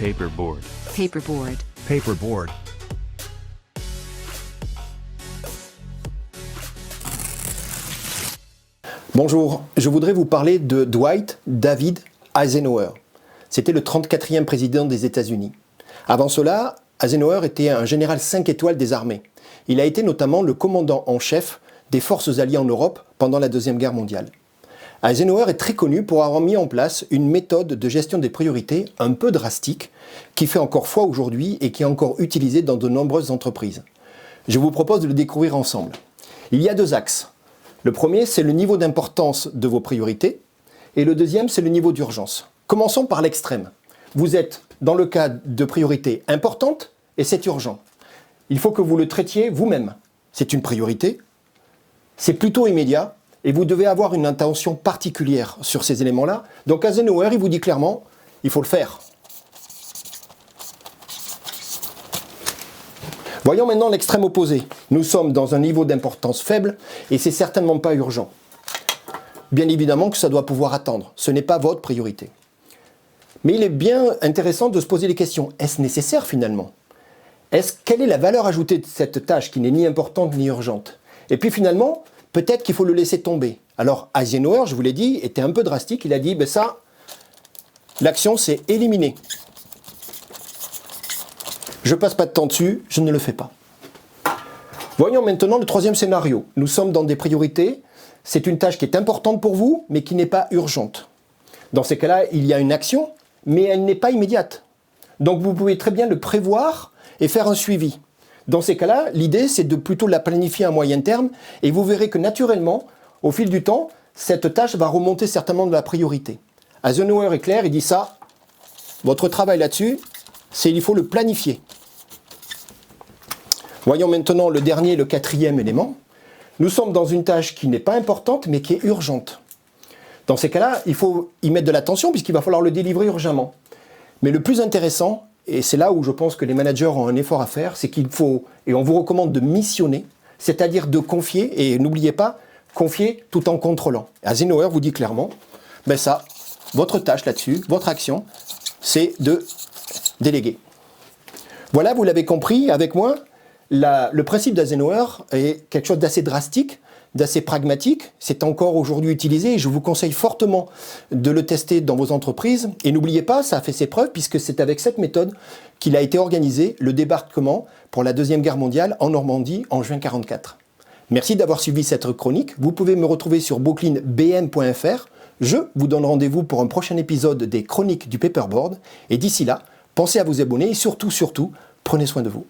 Paperboard. Paperboard. Paperboard. Bonjour, je voudrais vous parler de Dwight David Eisenhower. C'était le 34e président des États-Unis. Avant cela, Eisenhower était un général 5 étoiles des armées. Il a été notamment le commandant en chef des forces alliées en Europe pendant la Deuxième Guerre mondiale. Eisenhower est très connu pour avoir mis en place une méthode de gestion des priorités un peu drastique, qui fait encore foi aujourd'hui et qui est encore utilisée dans de nombreuses entreprises. Je vous propose de le découvrir ensemble. Il y a deux axes. Le premier, c'est le niveau d'importance de vos priorités, et le deuxième, c'est le niveau d'urgence. Commençons par l'extrême. Vous êtes dans le cas de priorité importante et c'est urgent. Il faut que vous le traitiez vous-même. C'est une priorité, c'est plutôt immédiat et vous devez avoir une attention particulière sur ces éléments-là. Donc Eisenhower, il vous dit clairement, il faut le faire. Voyons maintenant l'extrême opposé. Nous sommes dans un niveau d'importance faible et c'est certainement pas urgent. Bien évidemment que ça doit pouvoir attendre. Ce n'est pas votre priorité. Mais il est bien intéressant de se poser les questions. Est-ce nécessaire finalement ? Quelle est la valeur ajoutée de cette tâche qui n'est ni importante ni urgente ? Et puis finalement, peut-être qu'il faut le laisser tomber. Alors Eisenhower, je vous l'ai dit, était un peu drastique. Il a dit, ça, l'action c'est éliminer. Je passe pas de temps dessus, je ne le fais pas. Voyons maintenant le troisième scénario. Nous sommes dans des priorités. C'est une tâche qui est importante pour vous, mais qui n'est pas urgente. Dans ces cas-là, il y a une action, mais elle n'est pas immédiate. Donc vous pouvez très bien le prévoir et faire un suivi. Dans ces cas-là, l'idée c'est de plutôt la planifier à moyen terme et vous verrez que naturellement, au fil du temps, cette tâche va remonter certainement de la priorité. Eisenhower est clair, il dit ça, votre travail là-dessus, c'est il faut le planifier. Voyons maintenant le dernier, le quatrième élément. Nous sommes dans une tâche qui n'est pas importante mais qui est urgente. Dans ces cas-là, il faut y mettre de l'attention puisqu'il va falloir le délivrer urgemment. Mais le plus intéressant, et c'est là où je pense que les managers ont un effort à faire, c'est qu'il faut, et on vous recommande de missionner, c'est-à-dire de confier, et n'oubliez pas, confier tout en contrôlant. Eisenhower vous dit clairement, ça, votre tâche là-dessus, votre action, c'est de déléguer. Voilà, vous l'avez compris avec moi, le principe d'Eisenhower est quelque chose d'assez drastique, d'assez pragmatique. C'est encore aujourd'hui utilisé et je vous conseille fortement de le tester dans vos entreprises. Et n'oubliez pas, ça a fait ses preuves puisque c'est avec cette méthode qu'il a été organisé le débarquement pour la Deuxième Guerre mondiale en Normandie en juin 1944. Merci d'avoir suivi cette chronique. Vous pouvez me retrouver sur booklinbm.fr. Je vous donne rendez-vous pour un prochain épisode des Chroniques du Paperboard. Et d'ici là, pensez à vous abonner et surtout, prenez soin de vous.